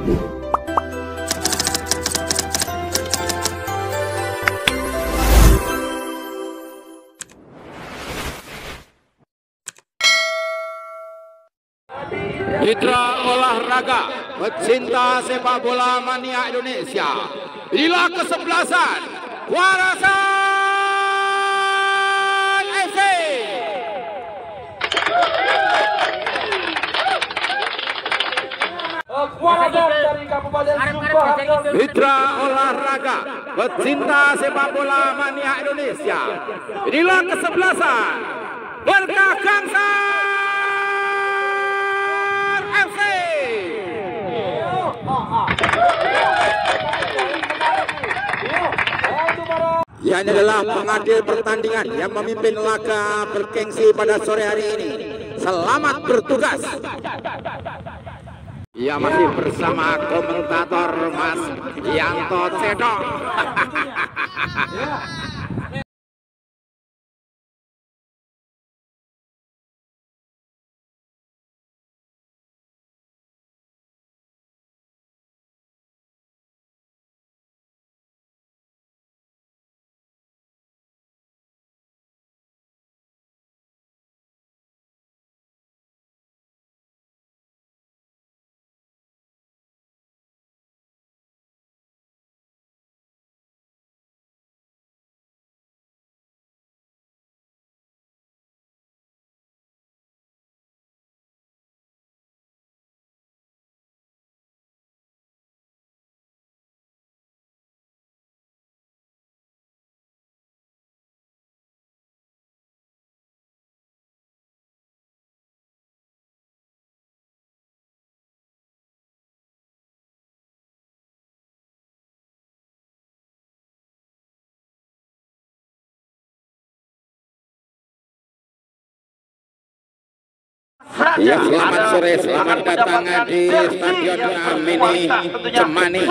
Mitra olahraga pecinta sepak bola mania Indonesia, inilah kesebelasan Warasan FC. Mitra olahraga pecinta sepak bola mania Indonesia, inilah kesebelasan Berkah Gangsar FC. Ia adalah pengadil pertandingan yang memimpin laga bergengsi pada sore hari ini. Selamat bertugas. Ia masih bersama komentator Mas Yanto Cedok. Ya, selamat sore, selamat datang di Stadion Mini Cemani,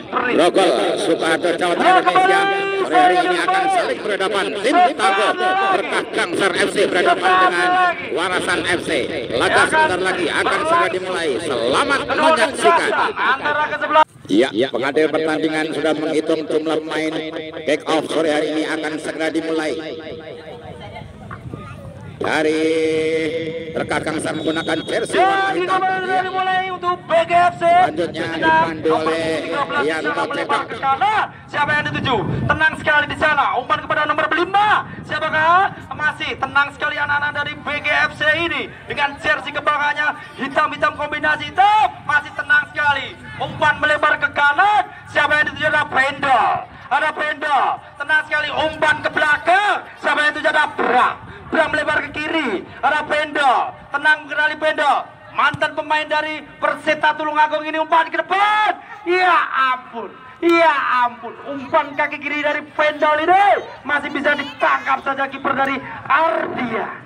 Grogol, Sukoharjo, Jawa Tengah, Indonesia. Sore hari ini akan saling berhadapan tim Tangguh Berkah Gangsar FC berhadapan dengan Warasan FC. Laga sebentar lagi akan segera dimulai. Selamat menyaksikan. Ya, pengadil pertandingan sudah menghitung jumlah pemain. Kick off sore hari ini akan segera dimulai. Dari Berkah Gangsar menggunakan jersey warna hitam. Dimulai untuk BGFC. Selanjutnya dipandu oleh Yanto Cedok. Siapa yang dituju? Tenang sekali di sana. Umpan kepada nomor 5. Siapakah? Masih tenang sekali anak-anak dari BGFC ini dengan jersey kebanggaannya hitam-hitam kombinasi hitam. Masih tenang sekali. Umpan melebar ke kanan. Siapa yang dituju? Ada Pendol. Ada Pendol. Tenang sekali. Umpan ke belakang. Siapa yang dituju? Ada Bram melebar ke kiri, ada Pendo, tenang kenali Pendo, mantan pemain dari Perseta Tulungagung ini umpan ke depan, ya ampun, umpan kaki kiri dari Pendo ini masih bisa ditangkap saja kiper dari Ardia,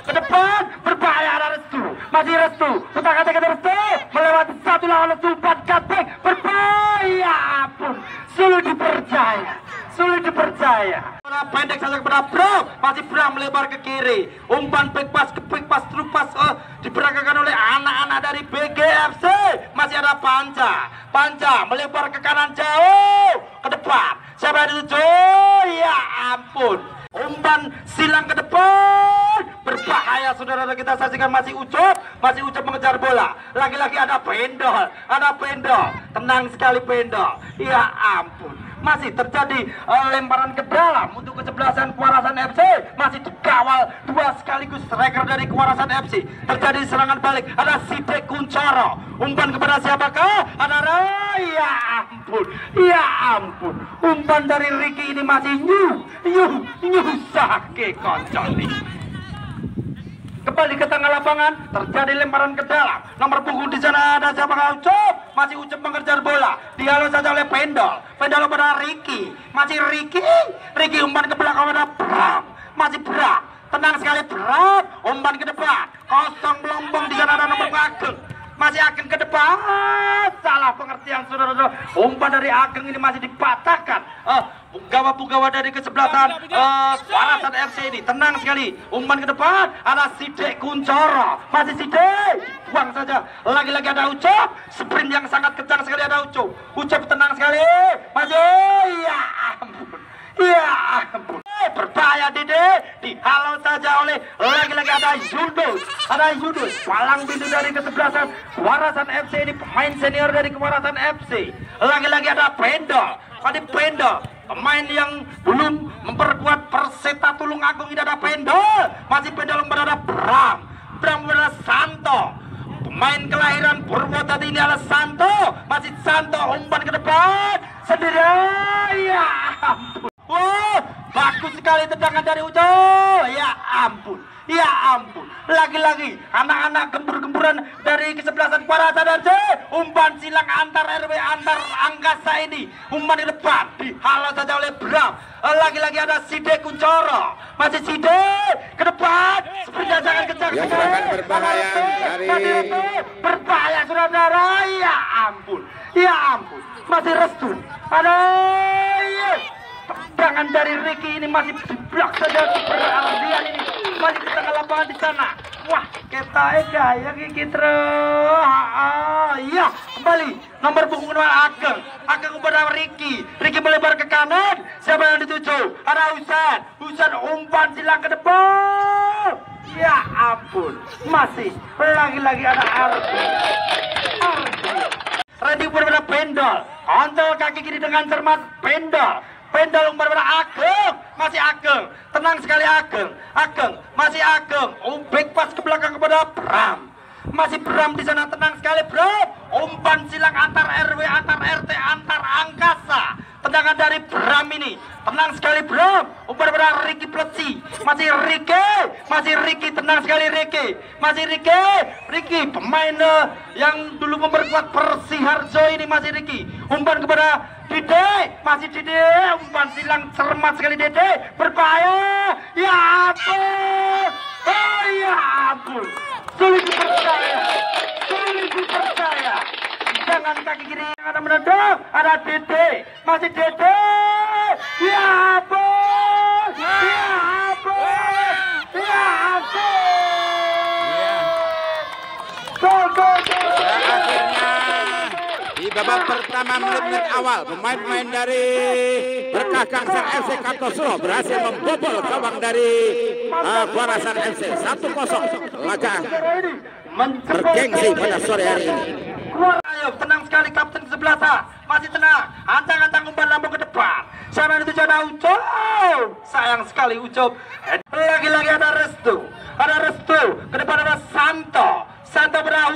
ke depan berbahaya, ada Restu, masih Restu, putar kata Restu, melewati satu lawan Restu, umpan cutback, berbahaya, ampun, sulit dipercaya. Pendek saja kepada Bram, masih Bram melebar ke kiri, umpan back pass ke back pass, through pass diperagakan oleh anak-anak dari BGFC. Masih ada Panca melebar ke kanan jauh ke depan. Siapa yang dituju? Ya ampun, umpan silang ke depan, berbahaya saudara. Kita saksikan masih Ucup mengejar bola. Lagi-lagi ada Pendol, tenang sekali Pendol. Ya ampun, masih terjadi lemparan ke dalam untuk kesebelasan Warasan FC. Masih dikawal dua sekaligus striker dari Warasan FC. Terjadi serangan balik, ada Sidek Kuncoro. Umpan kepada siapakah? Ada ya ampun, umpan dari Ricky ini masih nyusake konconi. Kembali ke tengah lapangan, terjadi lemparan ke dalam. Nomor punggung di sana ada siapa? Ucup, masih Ucup mengejar bola. Dihalau saja oleh Pendol pada Ricky, masih Ricky umpan ke belakang ada Bram, masih Bram, tenang sekali Bram, umpan ke depan, kosong melompong. Di sana ada nomor Ageng, masih Ageng ke depan, salah pengertian saudara-saudara. Umpan dari Ageng ini masih dipatahkan. Punggawa-punggawa dari kesebelasan Warasan FC ini tenang sekali, umpan ke depan, ada Sidek Kuncoro, masih Sidek buang saja. Lagi-lagi ada Ucup, sprint yang sangat kencang sekali ada Ucup. Ucup tenang sekali, maju. Ya ampun, ya ampun. Berbahaya Dede, dihalau saja oleh lagi-lagi ada Yunus, palang pintu dari kesebelasan Kewarasan FC, ini pemain senior dari Kewarasan FC. Lagi-lagi ada Pendol, pemain yang belum memperkuat Perseta Tulungagung. Ini ada Pendol, masih Pendol berada Bram berada Santo, pemain kelahiran Purwodadi ini adalah Santo, masih Santo umpan ke depan sendiri. Ya ampun. Wah, bagus sekali tendangan dari Ucup. Ya ampun, ya ampun. Lagi-lagi anak-anak gembur-gemburan dari kesebelasan Kewarasan FC. Umpan silang antar RW antar angkasa ini. Umpan di depan dihalau saja oleh Bram. Lagi-lagi ada Side Kuncoro. Masih Side ke depan. Seperti jangan kencang. Ya, serangan berbahaya dari berbahaya saudara. Ya ampun, ya ampun. Masih Restu. Ada tendangan dari Ricky ini masih diblok saja Ardian ini masih di tengah lapangan di sana. Wah, kita gaya gigi terus. Ya, kembali nomor punggung Ageng kepada Ricky melebar ke kanan. Siapa yang dituju? Ada Husan umpan silang ke depan. Ya ampun, masih lagi-lagi ada Ardi. Randy berbeda Pendol, kontrol kaki kiri dengan cermat. Pendol umpan pada Ageng, masih Ageng, tenang sekali Ageng, masih Ageng, back pass ke belakang kepada Bram, masih Bram di sana, tenang sekali Bram, umpan silang antar RW, antar RT, antar angkasa, tendangan dari Bram ini, tenang sekali Bram, umpan pada Ricky Pleci, masih Ricky, tenang sekali Ricky, masih Ricky, pemain yang dulu memperkuat Persiharjo ini, masih Ricky, umpan kepada Dede, masih Dede, umpan silang cermat sekali Dede, berbahaya. Ya ampun, oh ya ampun, sulit dipercaya. Jangan kaki kiri yang ada menendang, ada Dede, masih Dede. Ya ampun, ya ampun, ya ampun. Di babak pertama menit awal, pemain-pemain dari Berkah Gangsar FC Kartosuro berhasil membobol gawang dari Kewarasan FC 1-0. Laga bergengsi pada sore hari ini. Ayo, tenang sekali kapten ke-11, masih tenang, ancang-ancang umpan lambung ke depan. Siapa yang dituju? Ada Ucup, sayang sekali Ucup. Lagi-lagi ada Restu ke depan ada Santo pada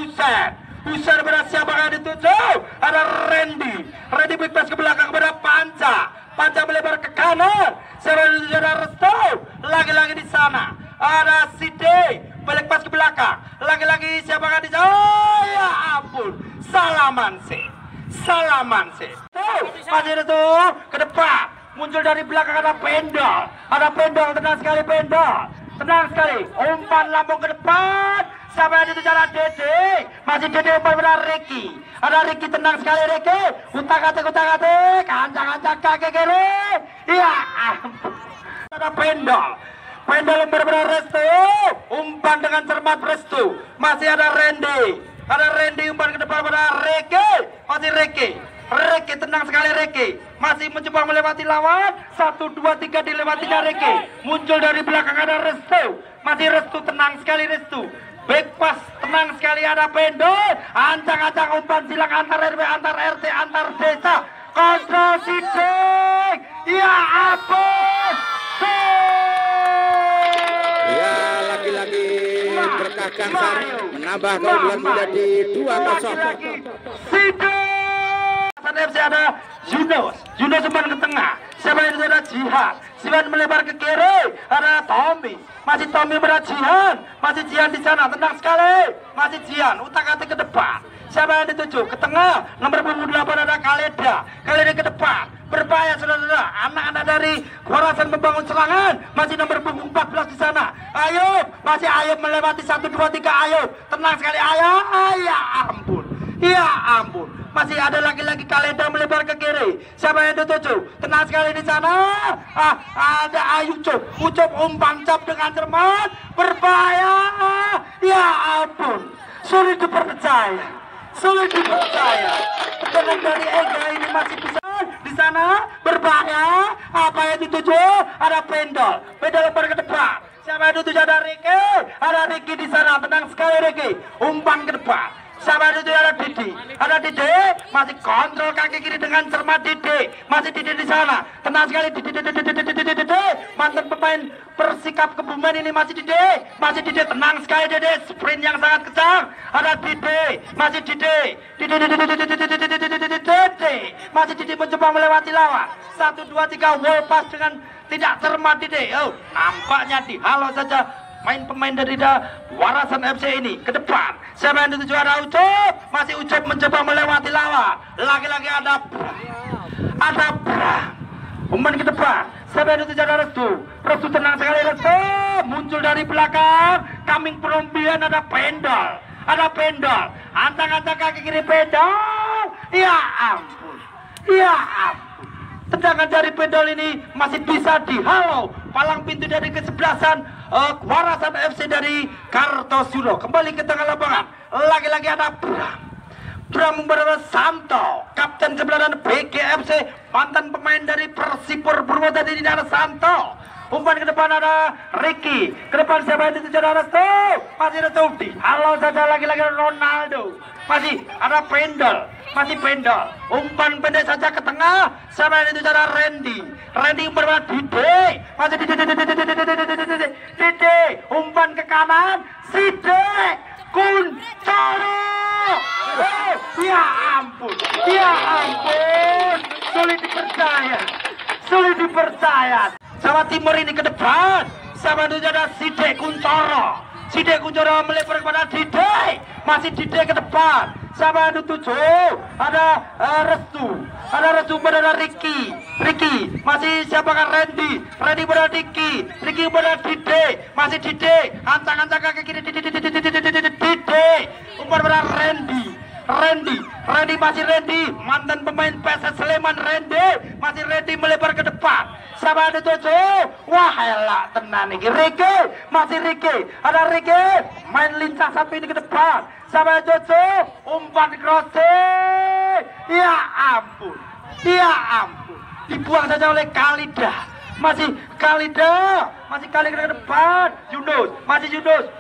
Husan pada siapa yang dituju? Ada Randy back pass ke belakang kepada Panca melebar ke kanan. Siapa yang dituju? Ada Restu, lagi-lagi di sana ada Side, balik pas ke belakang, lagi-lagi siapa yang dituju? Oh ya ampun, Salaman sih. Masih itu ke depan, muncul dari belakang ada Pendol, tenang sekali, umpan lambung ke depan. Siapa yang dituju? Ada Dede, masih Dede umpan pada Ricky. Ada Ricky, tenang sekali Ricky, utak-atik, ancang-ancang kaki kiri. Ya ampun, ada Pendol umpan pada Restu, umpan dengan cermat Restu. Masih ada Randy umpan ke depan pada Ricky, masih Ricky, tenang sekali Ricky, masih mencoba melewati lawan. 1, 2, 3 dilewatinya Ricky, muncul dari belakang ada Restu, masih Restu, tenang sekali Restu, back pass, tenang sekali ada Pendol, ancang-ancang umpan silang antar RW, antar RT, antar desa, kontrol Sidek. Ya ampun, Ya, lagi-lagi Berkah Gangsar menambah keunggulan menjadi 2-0. FC ada Yunus umpan ke tengah. Siapa yang itu? Ada Jihan melebar ke kiri. Ada Tommy, masih Tommy pada Jihan, masih Jihan di sana, tenang sekali, masih Jihan, utak-atik ke depan. Siapa yang dituju? Ke tengah, nomor 28 ada Kaleda ke depan, berbahaya saudara-saudara. Anak-anak dari Kewarasan membangun serangan, masih nomor 14 di sana. Ayub, masih Ayub melewati 1, 2, 3 Ayub, tenang sekali Ayub. Ya ampun, masih ada lagi-lagi Kaleda melebar ke kiri. Siapa yang dituju? Tenang sekali di sana. Ada Ucup umpan cap dengan cermat, berbahaya. Ya ampun, sulit dipercaya, sulit dipercaya. Tendangan dari Ega ini masih bisa di sana berbahaya. Apa yang dituju? Ada Pendol, Pendol lempar ke depan. Siapa yang dituju? Ada Ricky di sana. Tenang sekali Ricky, umpan ke depan. Siapa itu? Ada Didi, masih kontrol kaki kiri dengan cermat Didi, masih Didi di sana, tenang sekali Didi, mantan pemain Persikap Kebumen ini masih Didi, tenang sekali Didi, sprint yang sangat kencang, ada Didi, masih Didi, masih Didi mencoba melewati lawan, 1, 2, 3 wall pass dengan tidak cermat Didi, nampaknya dihalau saja pemain dari Warasan FC ini ke depan. Siapa yang dituju? Ada Ucup, masih Ucup mencoba melewati lawan. Lagi-lagi ada Bram, pemain ke depan. Siapa yang dituju? Ada Restu tenang sekali Restu, muncul dari belakang. Coming from behind ada Pendol, antang-antang kaki kiri Pendol. Ya ampun. Tendangan dari Pendol ini masih bisa dihalau. Palang pintu dari kesebelasan Warasan FC dari Kartosuro. Kembali ke tengah lapangan. Lagi-lagi ada Bram bersama Santo, kapten sebelah BGFC, mantan pemain dari Persipur Purwodadi. Ini ada Santo. Umpan ke depan ada Ricky. Ke depan siapa yang dituju? Ada Restu. Masih Restu. Halo saja lagi-lagi Ronaldo. Masih ada Pendol. Umpan pendek saja ke tengah. Siapa yang dituju? Ada Randy bersama Didi. Masih Didi. Umpan ke kanan. Sidik Kuncoro. Ya ampun. Sulit dipercaya. Jawa Timur ini ke depan. Sama itu ada Sidik Kuncoro melebar kepada Didi. Masih Didi ke depan. Sama itu 7 ada Restu pada Ricky. Masih siapakah Randy pada Ricky pada Didi. Masih Didi, antang-antang kaki kiri Didi. Umpan pada Randy masih Randy, mantan pemain PSS Sleman. Masih Randy melebar ke depan. Siapa ada 7? Wah elak tenan ini Ricky, masih Ricky, ada Ricky, main lincah satu ini ke depan. Siapa ada 7? Umpan crossing. Ya ampun, dibuang saja oleh Khalida. Masih Khalida ke depan. Yunus,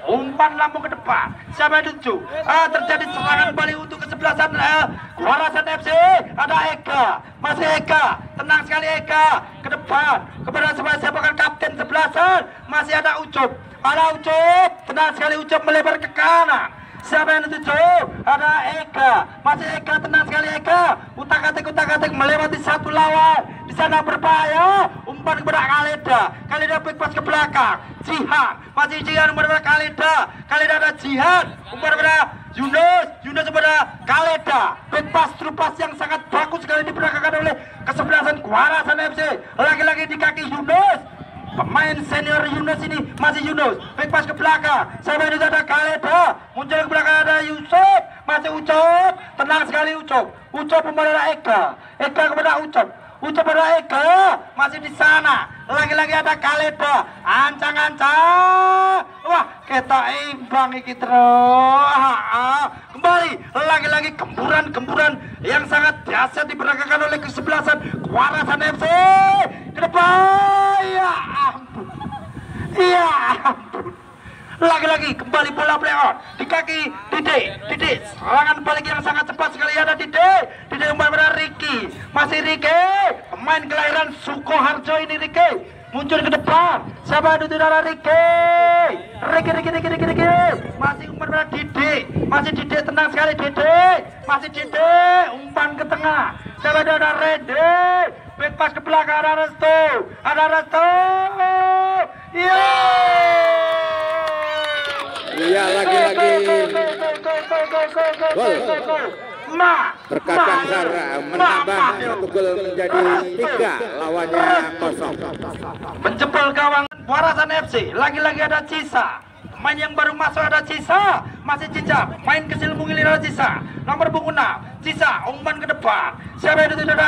umpan lambung ke depan. Siapa yang tuju? Terjadi serangan balik untuk kesebelasan Warasan FC. Ada Eka, masih Eka, tenang sekali Eka ke depan kepada siapa kapten sebelasan. Masih ada Ucup, tenang sekali Ucup melebar ke kanan. Siapa yang dituju? Ada Eka, masih Eka, tenang sekali Eka. Utak-atik melewati satu lawan. Di sana berbahaya. Umpan kepada Khalida back pass ke belakang. Jihan kepada Khalida ada Jihan. Umpan kepada Yunus kepada Khalida. Back pass through pass yang sangat bagus sekali diperagakan oleh kesebelasan Warasan FC. Lagi-lagi di kaki Yunus. Pemain senior Yunus ini masih Yunus, back pass ke belakang. Sampai itu ada Khalida, muncul ke belakang ada Yusuf, masih Ucup, tenang sekali Ucup kepada Eka kepada Ucup pada Eka, masih di sana. Lagi-lagi ada Khalida, ancang-ancang. Wah, kita imbang iki terus. Kembali lagi-lagi gemburan yang sangat dahsyat diperagakan oleh kesebelasan Warasan FC. Ke depan. Ya ampun. Lagi-lagi kembali bola play on di kaki Didi. Serangan balik yang sangat cepat sekali ada Didi umpan pada Ricky. Masih Ricky, pemain kelahiran Sukoharjo ini Ricky. Muncul ke depan. Siapa itu? Ada Ricky. Masih umpan pada Didi. Masih Didi, tenang sekali Didi. Masih Didi, umpan ke tengah. Siapa itu? Ada Randy. Back pass ke belakang ada Restu. Iya lagi-lagi gol. Berkacang Zara menambah 1 gol menjadi 3, lawannya 0. Menjebol gawang Warasan FC. Lagi-lagi ada Cisa. Main yang baru masuk ada Cisa. Masih Cica, main kecil mungil ada Cisa. Nomor punggung 6 Cisa, umpan ke depan. Siapa itu? Ada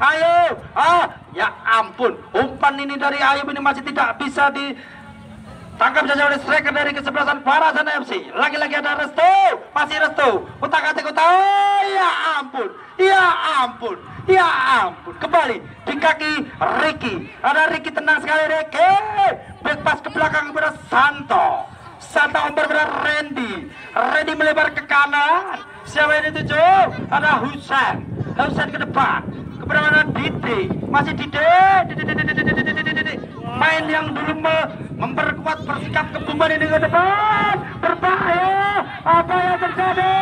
Ayo. Ya ampun, umpan ini dari Ayub ini masih tidak bisa Tangkap saja oleh striker dari kesebelasan Barasan FC. Lagi-lagi ada Restu, masih Restu. Utak-atik ya ampun, ya ampun, ya ampun. Kembali di kaki Ricky. Ada Ricky, tenang sekali Ricky. Back pass ke belakang kepada Santo. Santo umbar kepada Randy. Randy melebar ke kanan. Siapa yang dituju? Ada Husain. Husain ke depan. Kepada mana Didi. Masih Didi. Main yang dulu memperkuat bersikap kebumban ini ke depan. Berbahaya. Apa yang terjadi?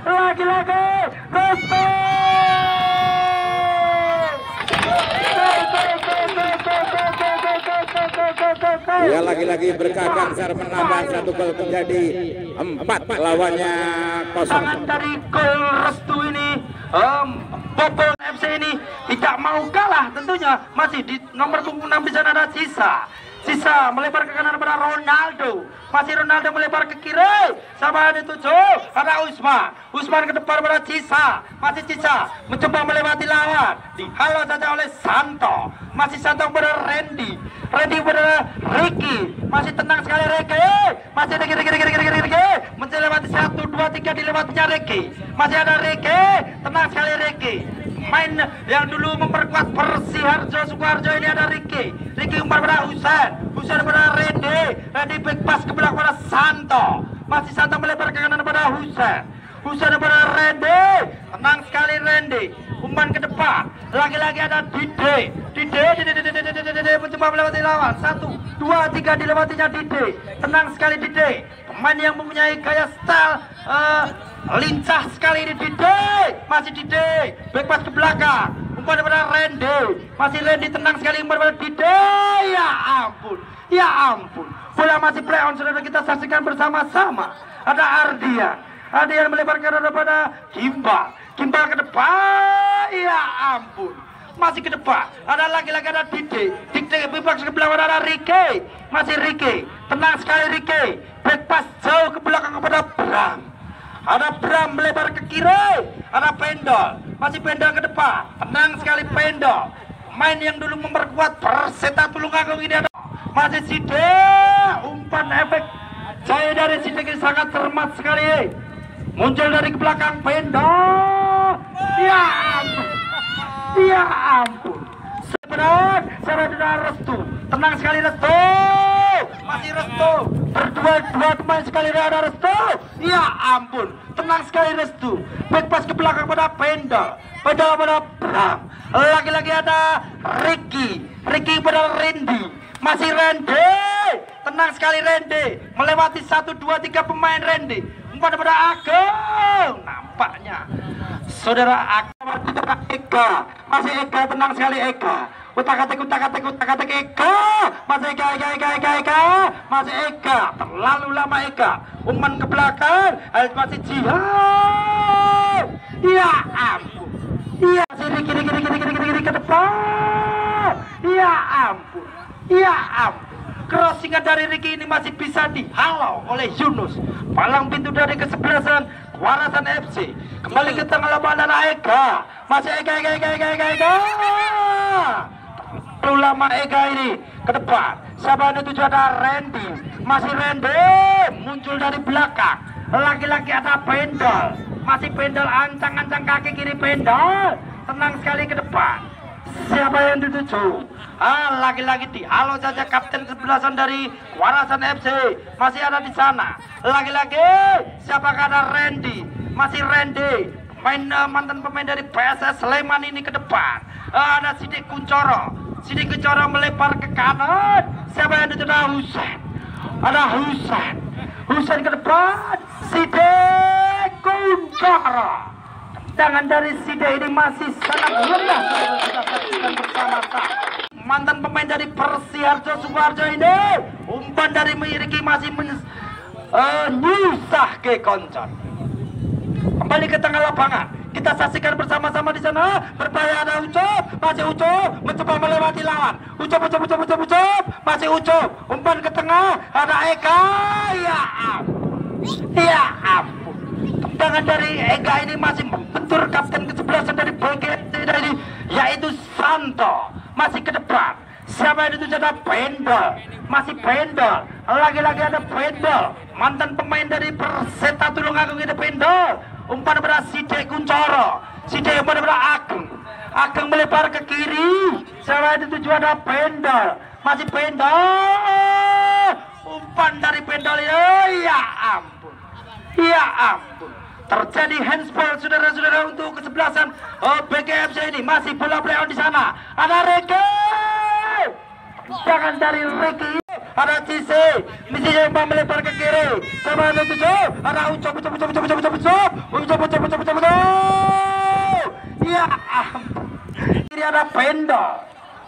Lagi-lagi Restu. Ya, lagi-lagi berkakang Sar menambah 1 gol menjadi 4 lawannya 0. Tangan dari gol Restu ini, Bobol FC ini tidak mau kalah tentunya. Masih di nomor punggung 6 di sana ada Sisa melebar ke kanan pada Ronaldo. Masih Ronaldo melebar ke kiri. Sama dituju ada Usman ke depan pada Cisa. Masih Cisa mencoba melewati lawan. Dihalau saja oleh Santo. Masih Santo pada Randy pada Ricky. Masih tenang sekali Ricky. Masih Ricky. Melewati 1, 2, 3 dilewatinya Ricky. Masih ada Ricky. Tenang sekali Ricky. Main yang dulu memperkuat Persiharjo Sukoharjo ini ada Ricky umbar pada Husain pada Randy back pass ke belakang pada Santo. Masih Santo melebar ke kanan pada Husain pada Randy. Tenang sekali Randy, umpan ke depan. Lagi-lagi ada Dide mencoba melewati lawan. 1, 2, 3 dilewatinya Dide. Tenang sekali Dide, pemain yang mempunyai gaya style lincah sekali ini Dide. Masih Dide back pass ke belakang, umpan pada Randy. Masih Randy tenang sekali umpan pada Dide. Ya ampun, bola masih play on, saudara, kita saksikan bersama-sama. Ada Ardian melebarkan pada Gimbal ke depan. Ya ampun, masih ke depan. Ada lagi-lagi ada Dide bebas ke belakang ada Ricky. Masih Ricky, tenang sekali Ricky. Back pass jauh ke belakang kepada Bram. Ada Bram melebar ke kiri. Ada Pendol, masih Pendol ke depan. Tenang sekali Pendol, main yang dulu memperkuat Perseta Tulungagung ini ada. Masih Side, umpan efek jaya dari Side ini sangat cermat sekali. Muncul dari ke belakang Pendol. Ya ampun. Sebenarnya Restu, tenang sekali Restu. Masih Restu, berdua teman sekali ada Restu. Ya ampun, tenang sekali Restu. Back pass ke belakang pada Pendol pada Bram. Lagi-lagi ada Ricky pada Randy. Masih Randy, tenang sekali Randy, melewati 1, 2, 3 pemain Randy. Umpan pada Ageng, nampaknya saudara Ageng tidak Ega. Masih Ega, tenang sekali Ega. Utak-atik Ega. Masih Ega. Masih Ega, terlalu lama Ega. Umpan ke belakang, masih Jihad. Ya ampun. Iya, masih Ricky ke depan. Ya ampun. Crossingan dari Ricky ini masih bisa dihalau oleh Yunus. Palang pintu dari kesebelasan Warasan FC. Kembali ke tengah lapangan Ega. Masih Ega. Terlalu lama Ega ini ke depan. Siapa yang tuju ada Randy. Masih Randy muncul dari belakang. Lagi-lagi ada Pendol. Masih Pendol ancang-ancang kaki kiri Pendol. Tenang sekali ke depan. Siapa yang dituju? Lagi-lagi dihalau saja kapten kesebelasan dari Warasan FC. Masih ada di sana. Lagi-lagi siapakah ada Randy? Masih Randy, mantan pemain dari PSS Sleman ini ke depan. Ada Sidik Kuncoro melebar ke kanan. Siapa yang dituju? Husain. Ada Husain ke depan. Sidik Kuncoro. Tangan dari Side ini masih sangat rendah. Kita saksikan bersama-sama. Mantan pemain dari Persiharjo Sukoharjo ini, umpan dari Ricky masih nyusah ke koncon. Kembali ke tengah lapangan, kita saksikan bersama-sama di sana. Berbahaya ada Ucup, masih Ucup mencoba melewati lawan. Ucup, masih Ucup. Umpan ke tengah, ada Eka. Ya ampun. Tendangan dari Eka ini masih membentur kapten kesebelasan dari BGT yaitu Santo. Masih ke depan. Siapa yang dituju ada Pendol. masih Pendol. Lagi-lagi ada Pendol, mantan pemain dari Perseta Tulungagung ini Pendol. Umpan pada Side Kuncoro, Side umpan pada Ageng melebar ke kiri. Selain itu juga ada Pendol, masih Pendol. Umpan dari Pendol ini, ya ampun, ya ampun. Terjadi handsball saudara-saudara untuk kesebelasan BGFC ini. Masih bola play on di sana. Ada Reki. Jangan dari Reki. Ada Cise. Misinya umpan melebar ke kiri. Sama ada 7. Ada Ucap. Ya ampun. Kiri ada Pendol.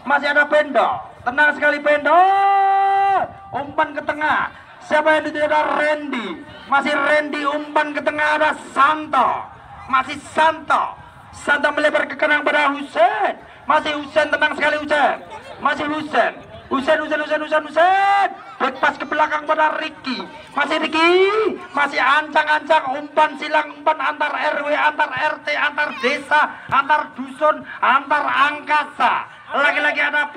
Masih ada Pendol. Tenang sekali Pendol. Umpan ke tengah. Siapa yang itu? Ada Randy. Masih Randy umpan ke tengah, ada Santo. Masih Santo. Santo melebar ke kanan pada Husen. Masih Husen, tenang sekali Husen. Masih Husen. Back pass ke belakang pada Ricky. Masih Ricky. Masih ancang-ancang umpan silang, umpan antar RW, antar RT, antar desa, antar dusun, antar angkasa. Lagi-lagi ada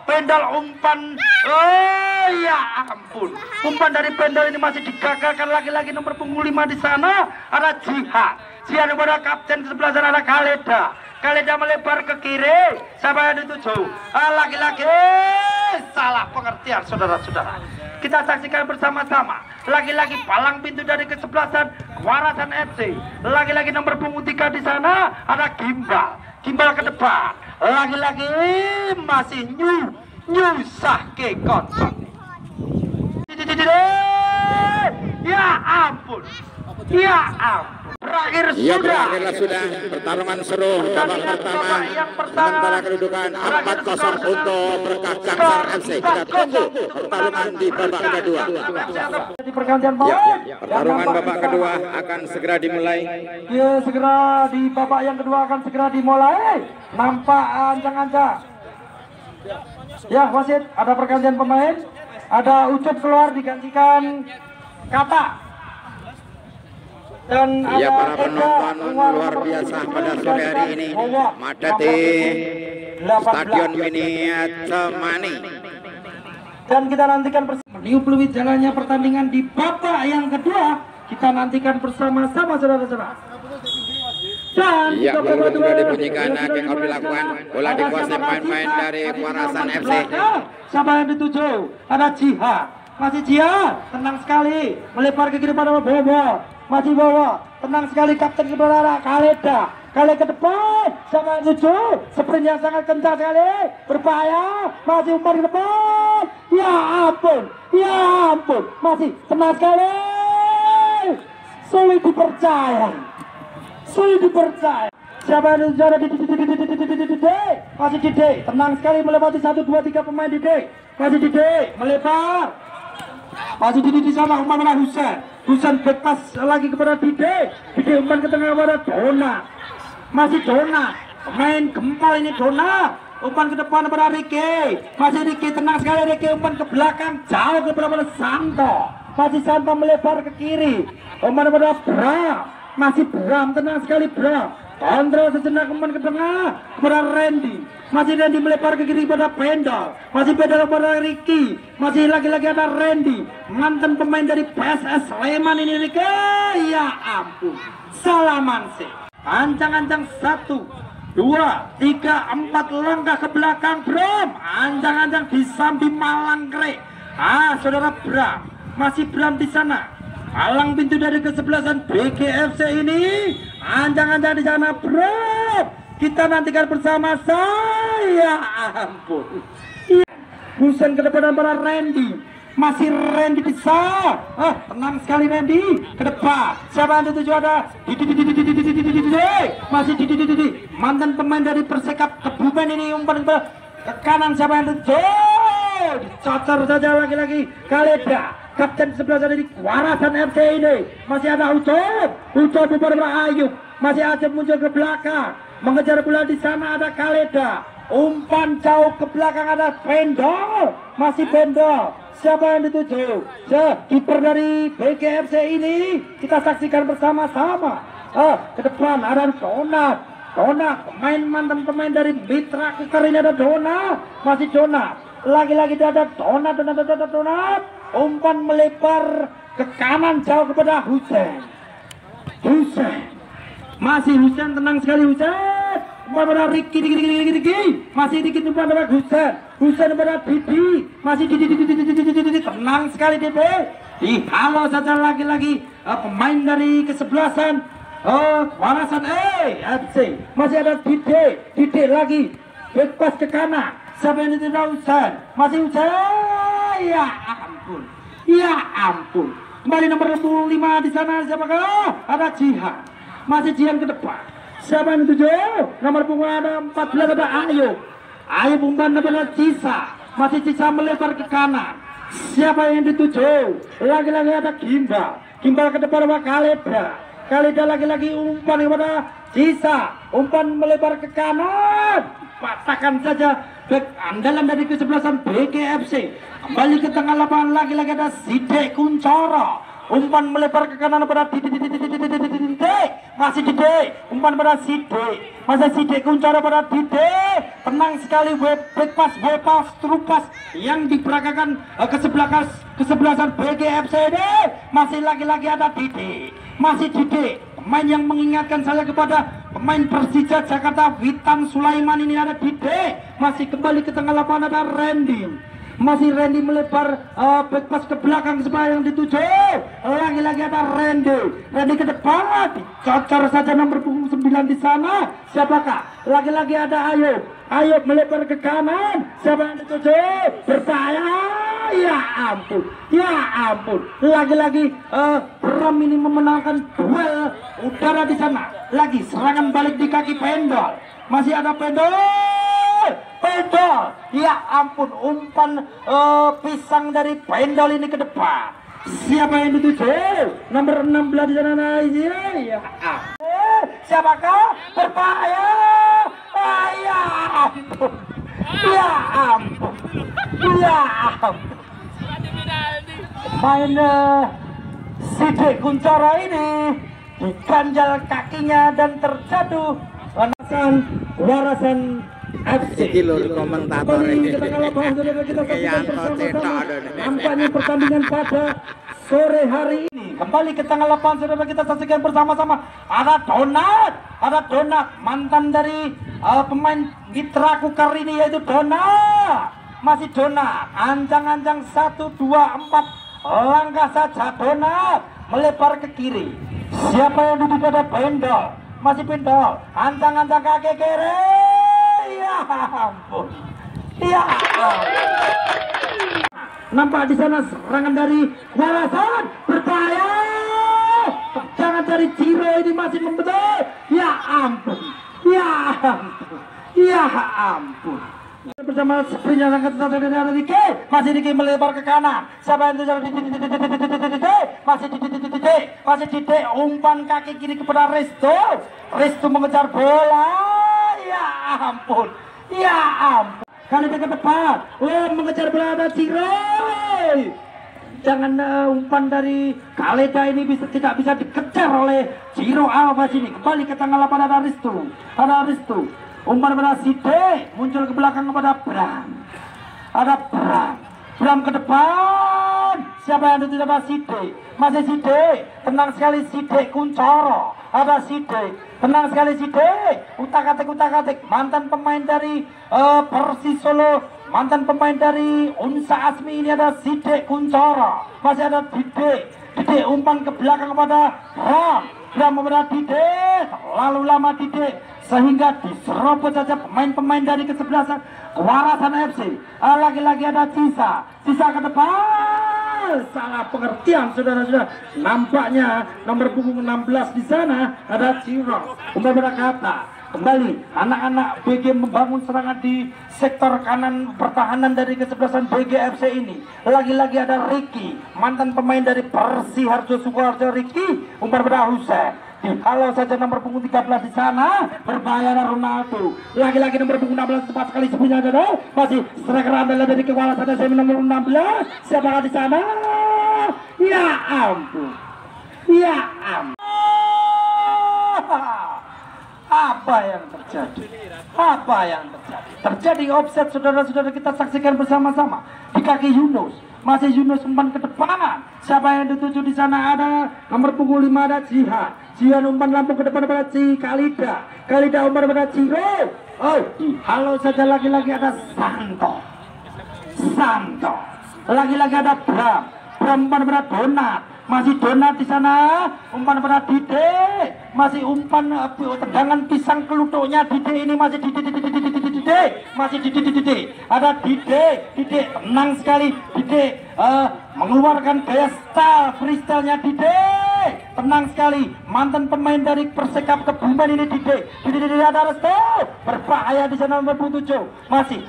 Pendol umpan. Oh ya ampun. Umpan dari Pendol ini masih digagalkan. Lagi-lagi nomor punggung 5 di sana ada Jihad. Jihad pada kapten sebelah sana ada Kaleda melebar ke kiri. Siapa yang dituju? Lagi-lagi salah pengertian saudara-saudara. Kita saksikan bersama-sama. Lagi-lagi palang pintu dari kesebelasan Warasan FC. Lagi-lagi nomor punggung 3 di sana ada Gimbal ke depan. Lagi-lagi masih nyusah ke konson. Ya ampun. Ya ampun. Berakhirlah sudah pertarungan seru babak pertama. Sementara kedudukan 4-0 untuk Berkah Jaksar FC. Kita tunggu pertarungan di babak kedua. Pertarungan babak kedua akan segera dimulai. Ya, segera di babak yang kedua akan segera dimulai. Nampak ancang-ancang. Ya, wasit, ada pergantian pemain. Ada Ucup keluar digantikan Kata. Dan ya, para penonton luar biasa pada sore hari ini madati Stadion Mini Temani. Dan kita nantikan meniup peluit jalannya pertandingan di babak yang kedua. Kita nantikan bersama-sama saudara-saudara. Dan ya, belum sudah dibunyikan kick out dilakukan. Bola dikuasai pemain-pemain dari Warasan FC. Siapa yang dituju? Ada Jihad. Masih Jihad, tenang sekali melebar ke kiri pada Bobo. Masih Bobo, tenang sekali kapten saudara Kaleda. Kali ke depan, sama tujuh, sprint yang sangat kencang sekali, berbahaya, masih umpan ke depan. Ya ampun, masih tenang sekali. Sulit dipercaya. Siapa yang juara di masih Dide, tenang sekali melewati 1, 2, 3 pemain Dide. Masih Dide, melebar. Masih di sana umpan pada Husen back pass lagi kepada Dide umpan ke tengah pada Dona. Masih Dona, pemain gempol ini Dona. Umpan ke depan pada Riki. Masih Riki, tenang sekali Riki, umpan ke belakang jauh ke pada Santo. Masih Santo melebar ke kiri. Umpan pada Bram. Masih Bram, tenang sekali Bram. Kontrol sejenak umpan ke tengah kepada Randy. Masih Randy melebar ke kiri pada Pendol. Masih Pendol pada Ricky. Masih lagi-lagi ada Randy, mantan pemain dari PSS Sleman ini Ricky. Ya ampun, salaman sih. Ancang-ancang 1, 2, 3, 4 langkah ke belakang Bram. Ancang-ancang disambi Malangkre. Saudara Bram, masih Bram di sana. Palang pintu dari kesebelasan BGFC ini. Ancang-ancang di sana Bram. Kita nantikan bersama saya. Ampun. Husen ke depan para Randy. Masih Randy bisa. Tenang sekali Randy. Ke depan. Siapa yang dituju ada? Masih mantan pemain dari Persikap Kebumen ini umpan ke kanan. Siapa yang dituju? Dicocor saja lagi-lagi Kaleda, kapten sebelah sana di Warasan FC ini. Masih ada Ucup beberapa Ayub. Masih Ayub muncul ke belakang, mengejar bola di sana ada Kaleda. Umpan jauh ke belakang ada Pendol. Masih Pendol. Siapa yang dituju? Kiper dari BGFC ini. Kita saksikan bersama-sama. Ke depan ada Dona, mantan pemain dari Mitra Kukar ini ada Dona. Masih Dona. Lagi-lagi ada donat. Umpan melebar ke kanan jauh kepada Husein. Masih Husein, tenang sekali Husein. Umpan pada Riki. Masih dikit umpan pada Husein pada Didi. Masih Didi. Tenang sekali Didi. Dihalau saja lagi-lagi pemain dari kesebelasan Warasan FC. Masih ada Didi lagi. Back pass ke kanan. Siapa yang ditindak Husein? Masih Husein. Ya ampun. Kembali nomor 25 di sana siapakah? Ada Jihan. Masih Jihan ke depan. Siapa yang dituju? Nomor punggung ada 14 ada Ayub umpan pada Cisa. Masih Cisa melebar ke kanan. Siapa yang dituju? Lagi-lagi ada Gimbal ke depan sama Kaleda lagi-lagi umpan kepada Cisa. Umpan melebar ke kanan. Patahkan saja back andalan dari kesebelasan BGFC. Kembali ke tengah lapangan lagi-lagi ada Sidek Kuncoro. Umpan melebar ke kanan pada masih Dide. Umpan pada Sidek. Masih Sidek Kuncoro pada Dide. Tenang sekali back pass, through pass yang diperagakan kesebelasan BGFC ini. Masih lagi-lagi ada Dide. Masih Dide. Pemain yang mengingatkan saya kepada pemain Persija Jakarta Witan Sulaiman ini ada Dide. Masih kembali ke tengah lapangan ada Randy. Masih Randy melebar back pass ke belakang supaya yang dituju. Lagi-lagi ada Randy ke depan. Cocor saja nomor punggung 9 di sana. Siapakah? Lagi-lagi ada Ayub melebar ke kanan. Siapa yang dituju? Berbahaya. Ya ampun. Lagi-lagi Bram ini memenangkan duel udara di sana. Lagi serangan balik di kaki Pendol. Masih ada Pendol. Ya ampun, umpan pisang dari Pendol ini ke depan. Siapa yang dituju? Nomor 16 di sana. Ya siapakah? Berbahaya. Ya ampun. Main Sidek Kuncoro ini diganjal kakinya dan terjatuh. Warasan FC. Iki lho komentator iki. Nampaknya pertandingan pada sore hari ini. Kembali ke tengah lapangan saudara kita saksikan bersama-sama. Ada Donat mantan dari pemain Mitra Kukar ini yaitu Donat. Masih Donat. Ancang-ancang 1, 2, 4. Langkah saja Donat melebar ke kiri. Siapa yang duduk pada Pendol? Masih Pendol. Ancang-ancang kaki kiri. Ya ampun. Nampak di sana serangan dari Warasan. Berbahaya. Jangan dari Ciro ini masih membetul. Ya ampun. Bersama sprintnya sangat dari Dike. Masih Dike melebar ke kanan. Siapa yang itu? Masih Dike. Umpan kaki kiri kepada Resto mengejar bola. Ya ampun. Kali ke depan. Mengejar bola ada Ciro. Jangan umpan dari Kaleda ini tidak bisa dikejar oleh Ciro Alves ini. Kembali ke tengah lapangan ada Risto. Umpan pada Sidek muncul ke belakang kepada Bram. Ada Bram ke depan. Siapa yang tidak Sidek? Masih Sidek. Tenang sekali Sidek Kuncoro. Ada Sidek. Tenang sekali Sidek. Utak-atik. Mantan pemain dari Persis Solo. Mantan pemain dari Unsa Asmi ini ada Sidek Kuncoro. Masih ada Dide umpan ke belakang kepada Bram kepada Dide. Terlalu lama Dide sehingga diserobot saja pemain-pemain dari kesebelasan Warasan FC. Lagi-lagi ada Cisa ke depan. Salah pengertian saudara-saudara. Nampaknya nomor punggung 16 di sana ada Ciro. Umpan berkata kembali anak-anak BG membangun serangan di sektor kanan pertahanan dari kesebelasan BGFC ini. Lagi-lagi ada Ricky, mantan pemain dari Persi Harjo Sukoharjo. Ricky umpan pada Husein. Kalau saja nomor punggung 13 di sana berbahaya Ronaldo. Lagi-lagi nomor punggung 16 cepat sekali sebenarnya ada. Masih striker andalan dari Kewalasan SM nomor 16. Siapakah di sana? Ya ampun. Apa yang terjadi? Apa yang terjadi? Terjadi offset, saudara-saudara, kita saksikan bersama-sama di kaki Yunus. Masih Yunus umpan ke depan. Siapa yang dituju di sana? Ada nomor punggung 5, ada Jihan. Jihan umpan lambung ke depan pada Khalida. Khalida umpan pada Ciro. Oh, halo saja, lagi-lagi ada Santo. Lagi-lagi ada Bram. Bram umpan pada Donat. Masih Donat di sana, umpan pada Dide, masih umpan tendangan pisang kelutuknya Dide ini masih Dide, masih Dide, ada Dide tenang sekali, Dide mengeluarkan gaya freestyle-nya Dide, tenang sekali, mantan pemain dari Persikap Kebumen ini Dide ada restu, berbahaya di sana nomor 7, masih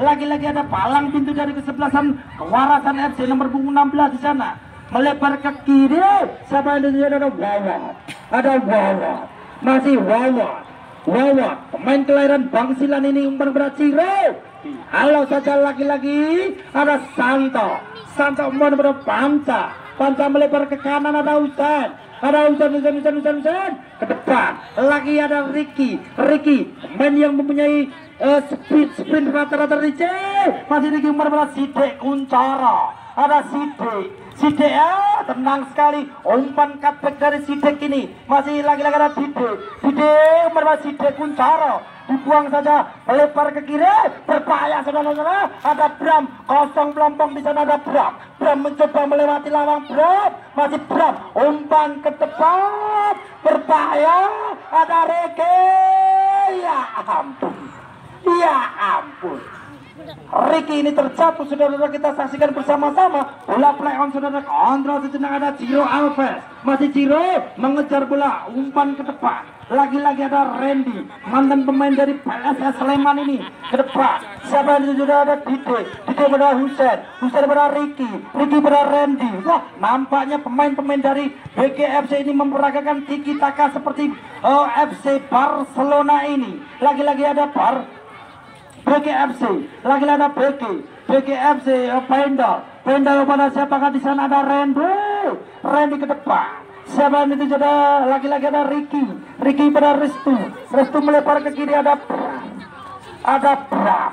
lagi-lagi ada palang pintu dari kesebelasan Kewarasan FC nomor 16 di sana. Melebar ke kiri, siapa yang ada Wawa, masih Wawa, pemain kelahiran Bangsilan ini umpan berat Ciro. Halo saja, lagi-lagi ada Santo umpan berat Panca melebar ke kanan, ada Husain ke depan, lagi ada Ricky, pemain yang mempunyai sprint rata-rata masih Ricky umpan berat Sidek Kuncoro, ada Sidek ya, tenang sekali, umpan cutback dari Sidek ini, masih lagi-lagi ada Dide umpan Sidek Kuncoro, dibuang saja, melebar ke kiri, berbahaya saudara-saudara, ada Bram, kosong pelompong di sana, ada Bram mencoba melewati lawang masih Bram, umpan ke depan, berbahaya, ada Rege, ya ampun. Ricky ini terjatuh, saudara-saudara, kita saksikan bersama-sama bola play on, saudara, kontrol sejenak, ada Ciro Alves, masih Ciro mengejar bola, umpan ke depan, lagi-lagi ada Randy, mantan pemain dari PSS Sleman ini ke depan, siapa yang sudah ada Dide pada Husain pada Ricky pada Randy. Wah, nampaknya pemain-pemain dari BGFC ini memperagakan tiki taka seperti FC Barcelona ini, lagi-lagi ada BGFC, lagi ada BGFC Pendal pada siapakah di sana, ada Randy ke depan, siapa itu ada lagi-lagi ada Ricky pada Restu melebar ke kiri, ada Bram,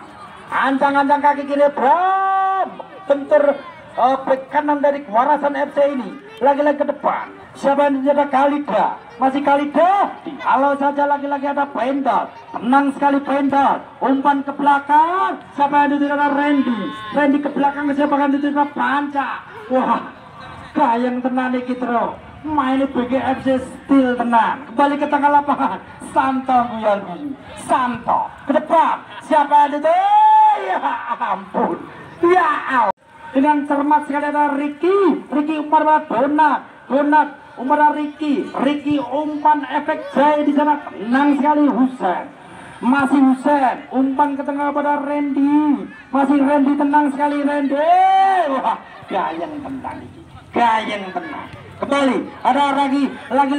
ancang-ancang kaki kiri Bram, bentur bek kanan dari Kewarasan FC ini, lagi-lagi ke depan, siapa yang ada Khalida, masih Khalida, halo saja, lagi-lagi ada Pendal, tenang sekali Pendal, umpan ke belakang, siapa yang ada Randy ke belakang, siapa yang ada Panca. Wah, kayang tenan iki Tro, main BGFC still tenang, kembali ke tengah lapangan, Santo ke depan, siapa yang ada, ya ampun, dengan cermat sekali ada Ricky umpan Donat umpan Ricky umpan efek jaya di sana, tenang sekali Husain, masih Husain umpan ke tengah pada Randy, masih Randy, tenang sekali Randy, wah gayeng tenang, kembali ada lagi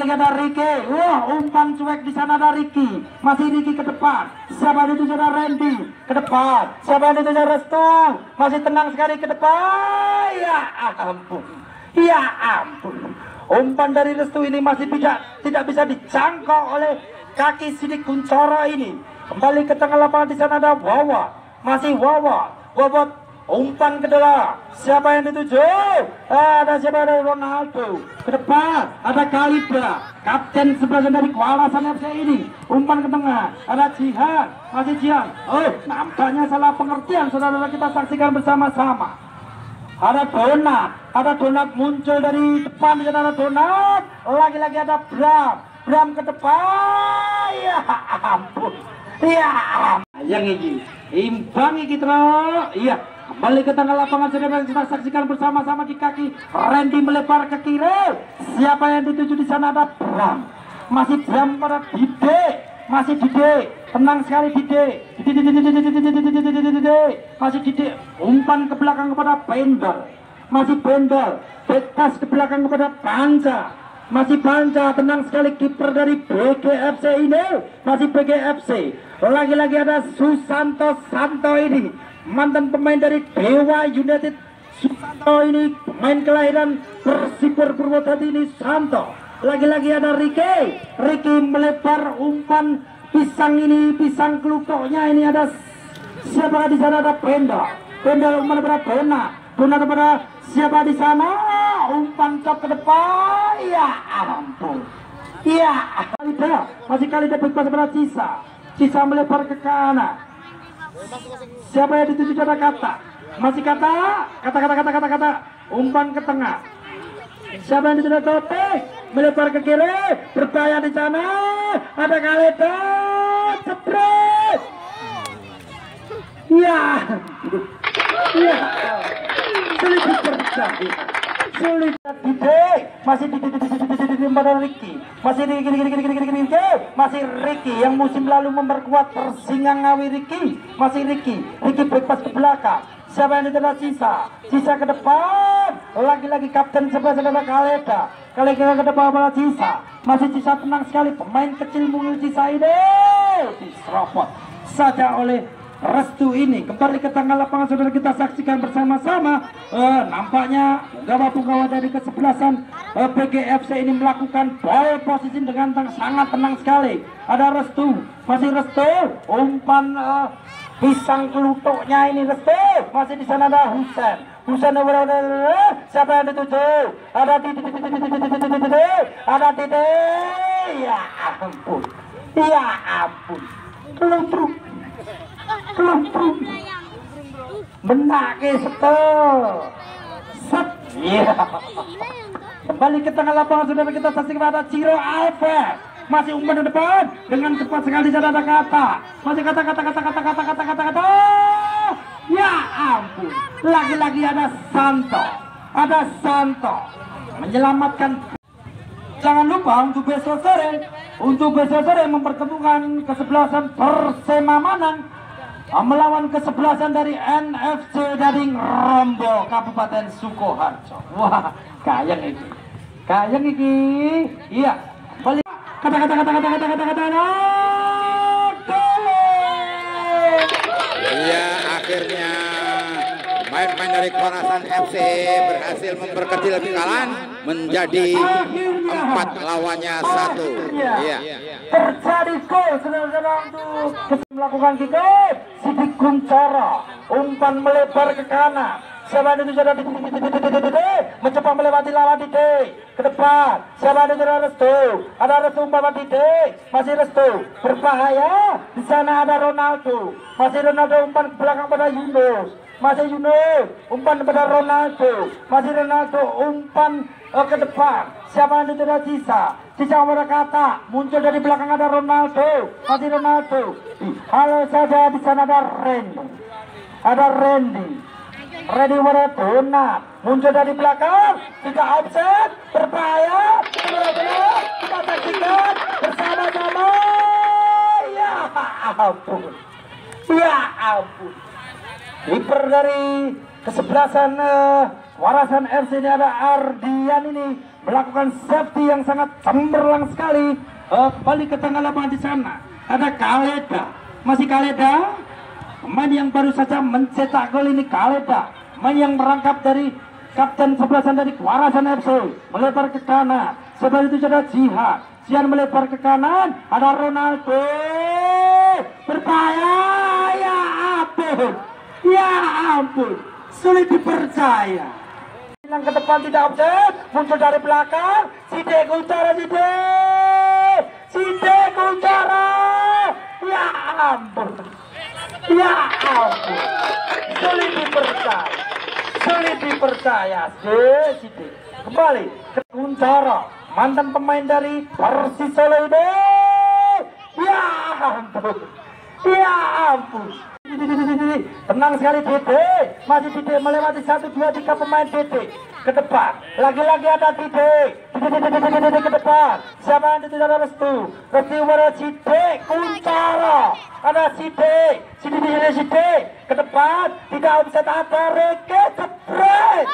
ada Ricky, wah umpan cuek di sana, ada Ricky, masih Ricky ke depan, siapa itu ada Randy ke depan, siapa itu ada Restu, masih tenang sekali ke depan, ya ampun, umpan dari Restu ini masih tidak bisa dijangkau oleh kaki Sidek Kuncoro ini, kembali ke tengah lapangan, di sana ada Wawa, masih Wawa umpan ke dalam, siapa yang dituju, ada siapa, ada Ronaldo ke depan, ada Khalida, kapten sebelah dari Kewarasan FC ini, umpan ke tengah, ada Jihan, masih Jihan, oh nampaknya salah pengertian, saudara-saudara, kita saksikan bersama-sama, ada Donat muncul dari depan, di sana ada Donat, lagi-lagi ada Bram ke depan, ya ampun, yang ini imbang iki Tro, iya. Kembali ke tengah lapangan, saudara, kita saksikan bersama-sama di kaki Randy melebar ke kiri, siapa yang dituju di sana, ada Bram, masih Bram pada Dide, masih Dide, tenang sekali Dide, masih Dide, umpan ke belakang kepada Pendal, masih Pendal, bekas ke belakang kepada Panca, masih Panca, tenang sekali kiper dari BGFC ini, masih BGFC, lagi-lagi ada Santo ini, mantan pemain dari Dewa United, Susanto ini pemain kelahiran Persipur Purwodadi ini, Santo Lagi-lagi ada Ricky melebar umpan pisang ini, pisang kelupoknya ini. Ada siapa di sana? Ada Penda umpan kepada Dona kepada siapa di sana? Umpan top ke depan. Ya ampun. Ya, masih kali dapat pas kepada Cisa melebar ke kanan. Siapa yang dituju? Ada kata. Masih kata. Umpan ke tengah. Siapa yang dituju? Topik melebar ke kiri. Berbahaya di sana. Ada Kaleda. Cepret. Ya. Ya. Sulit dipercaya. Sulit masih di Ricky. Masih Ricky yang musim lalu memperkuat Persingangawi. Masih Ricky breakpass ke belakang. Siapa yang diterima? Cisa ke depan. Lagi-lagi kapten sebelah Kaleda ke depan bola Cisa. Masih Cisa tenang sekali. Pemain kecil mungil Cisa ini diserobot saja oleh Restu ini. Kembali ke tengah lapangan saudara, kita saksikan bersama-sama. Nampaknya punggawa dari kesebelasan PGFC ini melakukan ball position dengan sangat tenang sekali. Ada Restu, masih Restu, umpan pisang kelutoknya ini Restu. Masih di sana ada Husen. Siapa yang dituju? Ada Dede. Ya ampun. Ya ampun. Kelumpuk benake setel set. Ya. Kembali ke tengah lapangan saudara, kita saksikan ada Ciro Alves. Masih umpan di depan dengan cepat sekali. Ada kata. Masih kata. Ya ampun. Lagi-lagi ada Santo menyelamatkan. Jangan lupa untuk besok sore mempertemukan kesebelasan Persema Manang melawan kesebelasan dari NFC Dading Rombo Kabupaten Sukoharjo. Wah, kayang iki. Iya. Balik kata. Iya, akhirnya pemain dari Korasan FC berhasil memperkecil kekalahan menjadi 4 lawannya 1. Iya. Terjadi gol saudara untuk melakukan kick off. Sidik Kunchara umpan melebar ke kanan. Siapa itu sudah mencoba melewati lawan Dede ke depan. Siapa itu sudah Restu? Ada Restu umpan Dede. Masih Restu berbahaya. Di sana ada Ronaldo. Masih Ronaldo umpan ke belakang pada Yunus. Masih Yunus umpan kepada Ronaldo. Masih Ronaldo umpan ke depan. Siapa yang dituju? Cisa berkata muncul dari belakang ada Ronaldo. Masih Ronaldo. Halo saja di sana ada Randy. Ready Maradona muncul dari belakang, tidak offset, berbahaya. Kita saksikan bersama-sama. Ya ampun. Kiper dari kesebelasan Warasan FC ini ada Ardian ini melakukan safety yang sangat cemerlang sekali. Balik ke tengah lapangan di sana ada Kaleda. Masih Kaleda. Pemain yang baru saja mencetak gol ini Kaleda. Pemain yang merangkap dari kapten sebelasan dari Warasan FC melebar ke kanan. Sebelah itu ada Jihan melebar ke kanan. Ada Ronaldo berbahaya. Ya ampun. Sulit dipercaya. Yang ke depan tidak offset, muncul dari belakang. Sidik Kunchara. Ya ampun. Sulit dipercaya. Sidik kembali ke Kunchara, mantan pemain dari Persis Solo ini. Ya ampun. Tenang sekali Dede. Masih Dede melewati 1, 2, 3 pemain Dede ke depan. Lagi-lagi ada Dede ke depan. Siapa yang dituju? Restu Sidik Kunchara. Ada Sidik ke depan. Tidak offset, ada Ricky cepret.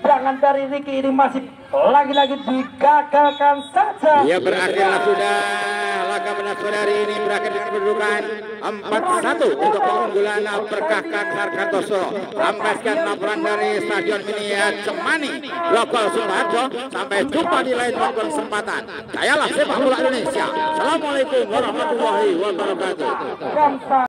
Jangan dari Ricky ini masih lagi-lagi digagalkan saja. Ya, berakhirlah sudah laga pada sore hari ini berakhir dengan kedudukan 4-1 untuk keunggulan Berkah Kangsar Kartoso. Sampai sekian laporan dari Stadion Mini Cemani Grogol Sukoharjo. Sampai jumpa di lain waktu kesempatan. Sayalah sepak bola Indonesia. Assalamualaikum warahmatullahi wabarakatuh.